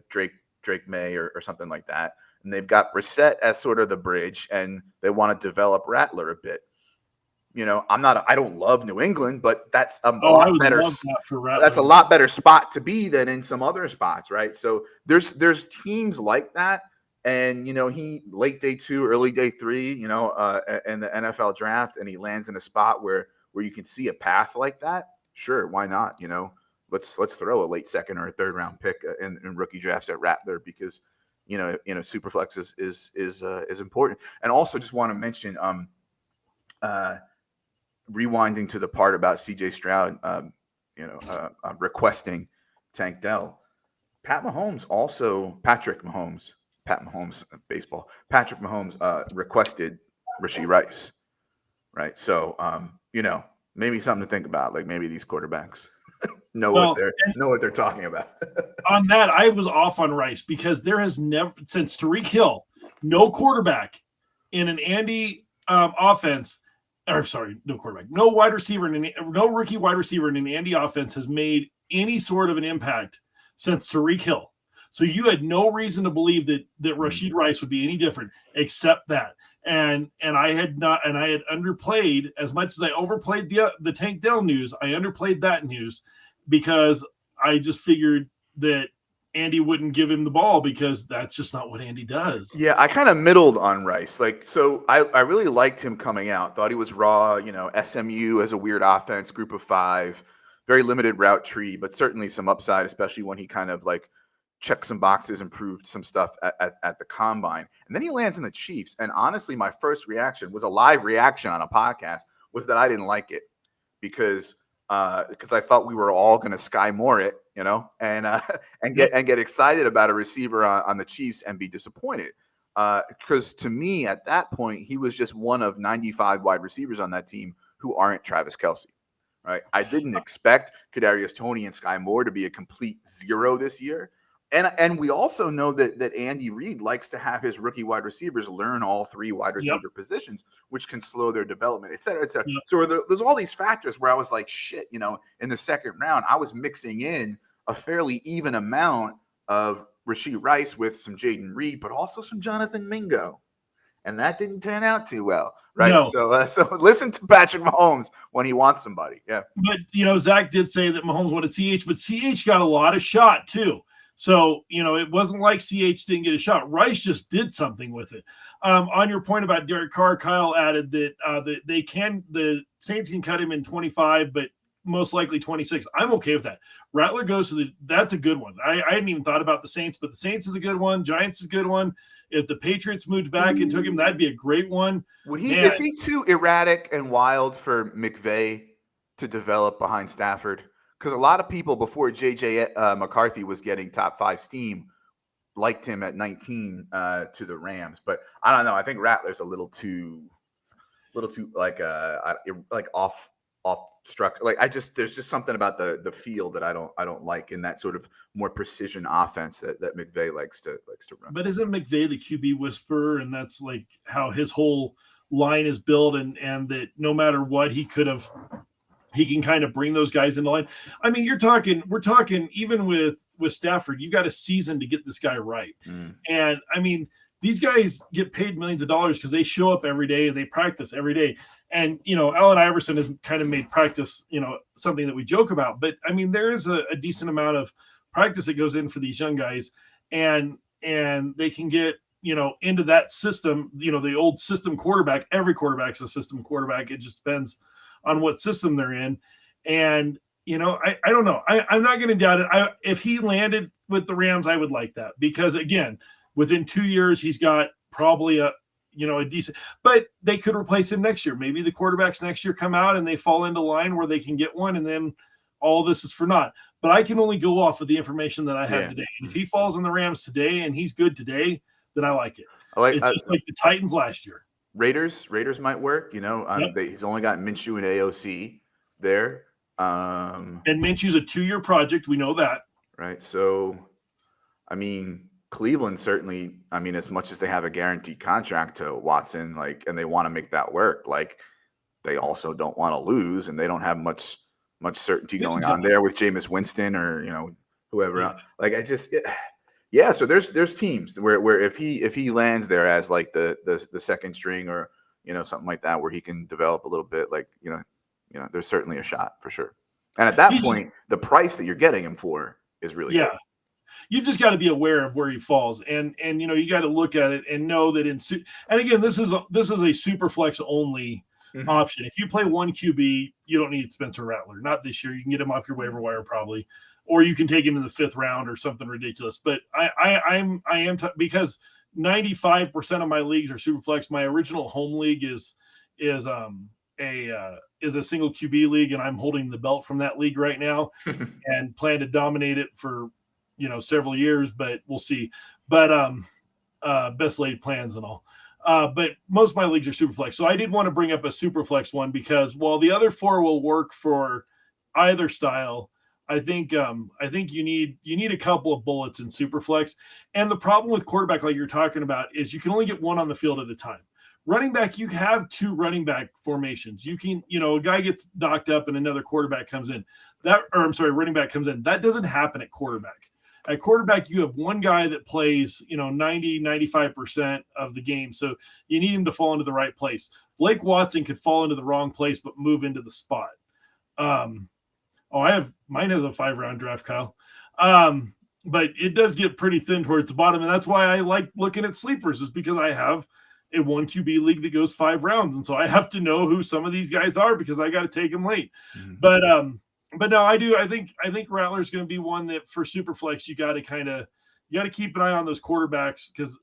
Drake May or something like that? And they've got Brissett as sort of the bridge, and they want to develop Rattler a bit. I don't love New England, but that's a lot better. That's a lot better spot to be than in some other spots, right? So there's teams like that, and he late day 2, early day 3, in the NFL draft, and he lands in a spot where you can see a path like that. Sure, why not? Let's throw a late 2nd or a 3rd round pick in rookie drafts at Rattler, because Superflex is important. And also just want to mention, rewinding to the part about CJ Stroud, requesting Tank Dell, Patrick Mahomes Patrick Mahomes requested Rashee Rice, right? So, maybe something to think about. Like maybe these quarterbacks know Well, what they're talking about. on that, I was off on Rice because there has never, since Tyreek Hill, no quarterback in an Andy offense, or sorry, no quarterback, no wide receiver, no rookie wide receiver in an Andy offense has made any sort of an impact since Tyreek Hill. So you had no reason to believe that Rashee Rice would be any different, except that. And I had underplayed as much as I overplayed the Tank Dell news. I underplayed that news because I just figured that Andy wouldn't give him the ball because that's just not what Andy does. Yeah, I kind of middled on Rice. So I really liked him coming out. Thought he was raw, SMU as a weird offense, group of 5, very limited route tree, but certainly some upside, especially when he kind of like checked some boxes, improved some stuff at the combine. And then he lands in the Chiefs. And honestly, my first reaction was a live reaction on a podcast was that I didn't like it because I thought we were all going to Sky Moore it, and get excited about a receiver on the Chiefs and be disappointed. Because to me, at that point, he was just one of 95 wide receivers on that team who aren't Travis Kelce. Right? I didn't expect Kadarius Toney and Sky Moore to be a complete zero this year. And we also know that Andy Reid likes to have his rookie wide receivers learn all 3 wide receiver positions, which can slow their development, et cetera, et cetera. Yep. So there's all these factors where I was like, shit, in the second round, I was mixing in a fairly even amount of Rashee Rice with some Jaden Reed, but also some Jonathan Mingo. And that didn't turn out too well, right? No. So listen to Patrick Mahomes when he wants somebody. Yeah. But, Zach did say that Mahomes wanted CH, but CH got a lot of shot too. So, it wasn't like CH didn't get a shot. Rice just did something with it. On your point about Derek Carr, Kyle added that the Saints can cut him in 25, but most likely 26. I'm okay with that. Rattler goes to that's a good one. I hadn't even thought about the Saints, but the Saints is a good one. Giants is a good one. If the Patriots moved back and took him, that'd be a great one. Is he too erratic and wild for McVay to develop behind Stafford? Because a lot of people before J.J. McCarthy was getting top 5 steam liked him at 19 to the Rams, but I don't know. I think Rattler's a little too like off structure. Like there's just something about the feel that I don't like in that sort of more precision offense that McVay likes to run. But isn't McVay the QB whisperer, and that's like how his whole line is built, and that no matter what he can kind of bring those guys into line. I mean, we're talking even with Stafford, you got a season to get this guy right. And I mean, these guys get paid millions of dollars because they show up every day and they practice every day. And, Allen Iverson has kind of made practice, something that we joke about, but I mean, there is a decent amount of practice that goes in for these young guys, and they can get, into that system, the old system quarterback. Every quarterback's a system quarterback. It just depends on what system they're in. And, I don't know. I'm not going to doubt it. If he landed with the Rams, I would like that because, again, within 2 years, he's got probably a decent – but they could replace him next year. Maybe the quarterbacks next year come out and they fall into line where they can get one, and then all this is for naught. But I can only go off of the information that I have today. And if he falls in the Rams today and he's good today, then I like it. It's just like the Titans last year. Raiders might work. He's only got Minshew and AOC there. And Minshew's a 2-year project. We know that. Right. So, I mean, Cleveland certainly, as much as they have a guaranteed contract to Watson, and they want to make that work, they also don't want to lose, and they don't have much certainty going on there with Jameis Winston or, whoever else. So there's teams where if he lands there as the second string or something like that where he can develop a little bit, there's certainly a shot for sure. And at that point, the price that you're getting him for is really good. You just got to be aware of where he falls, and you got to look at it and know that and again, this is a super flex only option. If you play one QB, you don't need Spencer Rattler. Not this year. You can get him off your waiver wire probably, or you can take him in the 5th round or something ridiculous. But because 95% of my leagues are super flex. My original home league is a single QB league, and I'm holding the belt from that league right now and plan to dominate it for several years, but we'll see. But best laid plans and all. But most of my leagues are super flex. So I did want to bring up a super flex one because while the other four will work for either style, I think you need a couple of bullets in super flex. And the problem with quarterback, like you're talking about, is you can only get one on the field at a time. Running back, you have two running back formations. You can, a guy gets knocked up and another quarterback comes in. Running back comes in. That doesn't happen at quarterback. At quarterback, you have one guy that plays, 90, 95% of the game. So you need him to fall into the right place. Blake Watson could fall into the wrong place, but move into the spot. Mine has a 5-round draft, Kyle. But it does get pretty thin towards the bottom. And that's why I like looking at sleepers, is because I have a 1 QB league that goes 5 rounds. And so I have to know who some of these guys are because I got to take them late. Mm-hmm. But no, I do. I think Rattler's going to be one that for Superflex, you got to keep an eye on those quarterbacks because,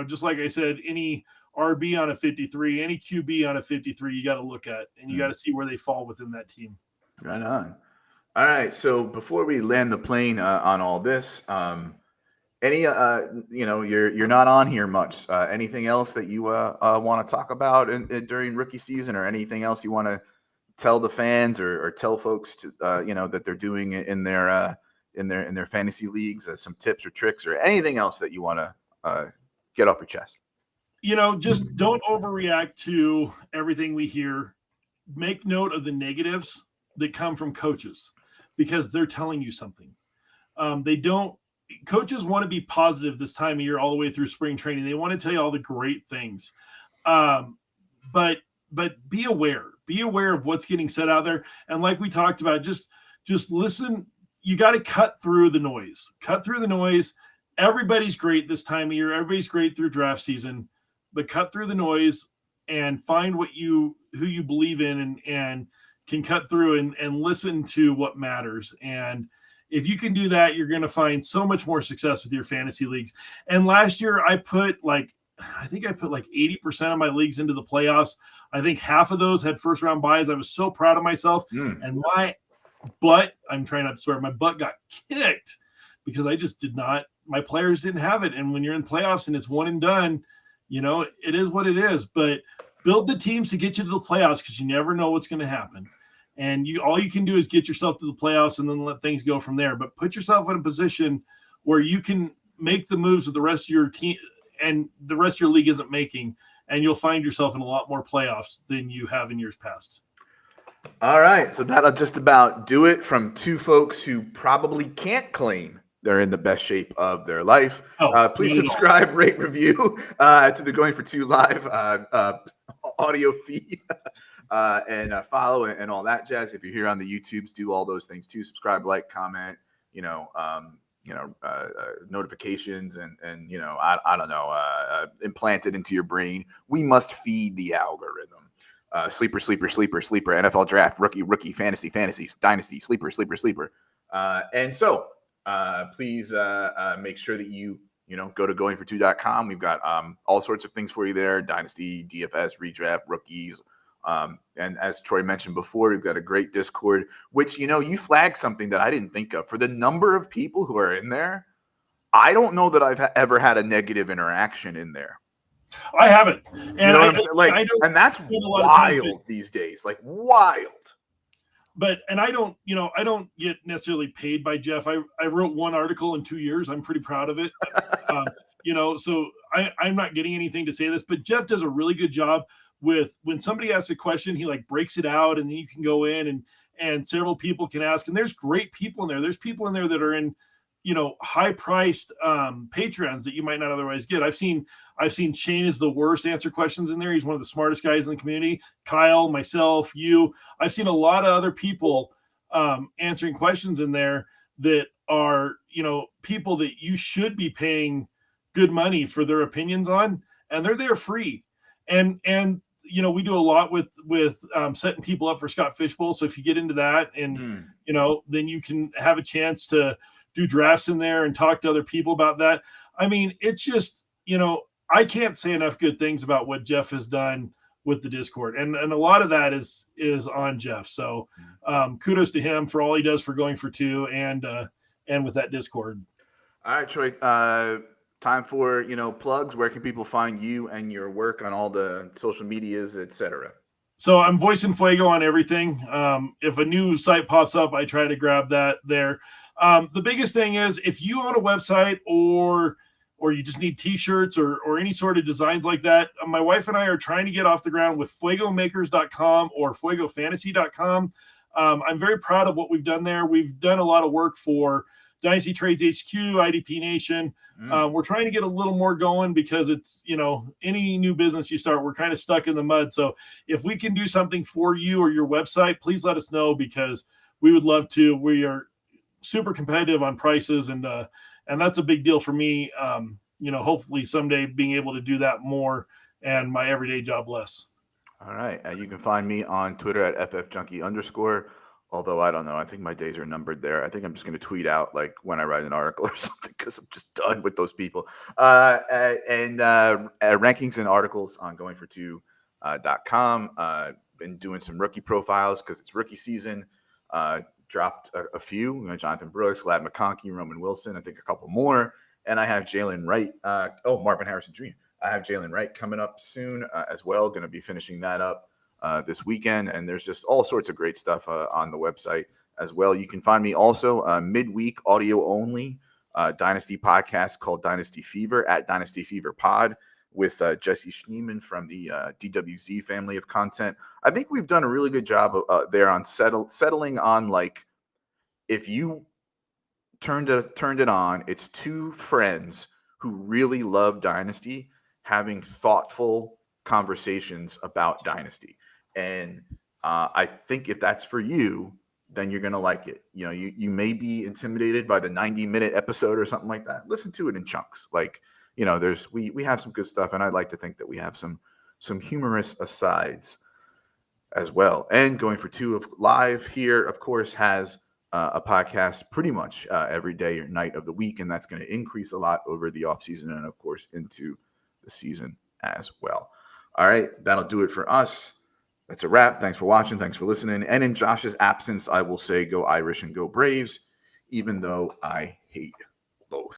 just like I said, any RB on a 53, any QB on a 53, you got to look at, and you got to see where they fall within that team. Right on. All right. So before we land the plane on all this, any you're not on here much. Anything else that you want to talk about during rookie season, or anything else you want to tell the fans or tell folks to, that they're doing in their fantasy leagues, some tips or tricks or anything else that you want to get off your chest? Just don't overreact to everything we hear. Make note of the negatives that come from coaches because they're telling you something. Coaches want to be positive this time of year all the way through spring training. They want to tell you all the great things. But be aware. Be aware of what's getting said out there. And like we talked about, just listen. You got to cut through the noise. Cut through the noise. Everybody's great this time of year. Everybody's great through draft season. But cut through the noise and find who you believe in and can cut through and listen to what matters. And if you can do that, you're going to find so much more success with your fantasy leagues. And last year I put like 80% of my leagues into the playoffs. I think half of those had first round buys. I was so proud of myself. And I'm trying not to swear, my butt got kicked because I just my players didn't have it. And when you're in playoffs and it's one and done, it is what it is. But build the teams to get you to the playoffs because you never know what's going to happen. And all you can do is get yourself to the playoffs and then let things go from there. But put yourself in a position where you can make the moves that the rest of your team and the rest of your league isn't making, and you'll find yourself in a lot more playoffs than you have in years past. All right. So that'll just about do it from two folks who probably can't claim they're in the best shape of their life. Please subscribe, rate, review to the Going for Two Live audio feed and follow and all that jazz. If you're here on the YouTubes, do all those things too. Subscribe, like, comment, notifications and I don't know, implanted into your brain. We must feed the algorithm. Sleeper, NFL draft, rookie, fantasy, dynasty, sleeper. And so please make sure that you go to goingfor2.com. We've got all sorts of things for you there: dynasty, DFS, redraft, rookies. And as Troy mentioned before, we've got a great Discord, which, you flagged something that I didn't think of. For the number of people who are in there, I don't know that I've ever had a negative interaction in there. I haven't. And and that's wild these days, like wild. But, and I don't get necessarily paid by Jeff. I wrote one article in 2 years. I'm pretty proud of it. So I'm not getting anything to say this, but Jeff does a really good job with when somebody asks a question, he breaks it out and then you can go in and several people can ask. And there's great people in there. There's people in there that are in, high priced Patreons that you might not otherwise get. I've seen Shane is the worst answer questions in there. He's one of the smartest guys in the community. Kyle, myself, you. I've seen a lot of other people answering questions in there that are, people that you should be paying good money for their opinions on, and they're there free. And we do a lot with setting people up for Scott Fishbowl. So if you get into that and, then you can have a chance to do drafts in there and talk to other people about that. I mean, it's just, I can't say enough good things about what Jeff has done with the Discord. And a lot of that is on Jeff. So kudos to him for all he does for Going for Two and with that Discord. All right, Troy. time for, plugs. Where can people find you and your work on all the social medias, etc.? So I'm voicing Fuego on everything. If a new site pops up, I try to grab that there. The biggest thing is if you own a website or you just need t-shirts or any sort of designs like that, my wife and I are trying to get off the ground with fuegomakers.com or fuegofantasy.com. I'm very proud of what we've done there. We've done a lot of work for Dynasty Trades HQ, IDP Nation. We're trying to get a little more going because it's, any new business you start, we're kind of stuck in the mud. So if we can do something for you or your website, please let us know because we would love to. We are super competitive on prices and that's a big deal for me. Hopefully someday being able to do that more and my everyday job less. All right. You can find me on Twitter at @ffjunkie_. Although I don't know, I think my days are numbered there. I think I'm just going to tweet out like when I write an article or something because I'm just done with those people. And rankings and articles on goingfor2.com. Been doing some rookie profiles because it's rookie season. Dropped a few. Jonathan Brooks, Lad McConkey, Roman Wilson. I think a couple more. And I have Jalen Wright. Marvin Harrison Jr. I have Jalen Wright coming up soon as well. Going to be finishing that up this weekend, and there's just all sorts of great stuff on the website as well. You can find me also midweek audio only Dynasty podcast called Dynasty Fever at Dynasty Fever Pod with Jesse Schneeman from the DWZ family of content. I think we've done a really good job there on settling on like if you turned it on, it's two friends who really love Dynasty having thoughtful conversations about Dynasty. And I think if that's for you, then you're going to like it. You may be intimidated by the 90-minute episode or something like that. Listen to it in chunks. Like, we have some good stuff, and I'd like to think that we have some humorous asides as well. And Going for Two of live here, of course, has a podcast pretty much every day or night of the week, and that's going to increase a lot over the offseason and, of course, into the season as well. All right, that'll do it for us. That's a wrap. Thanks for watching. Thanks for listening. And in Josh's absence, I will say go Irish and go Braves, even though I hate both.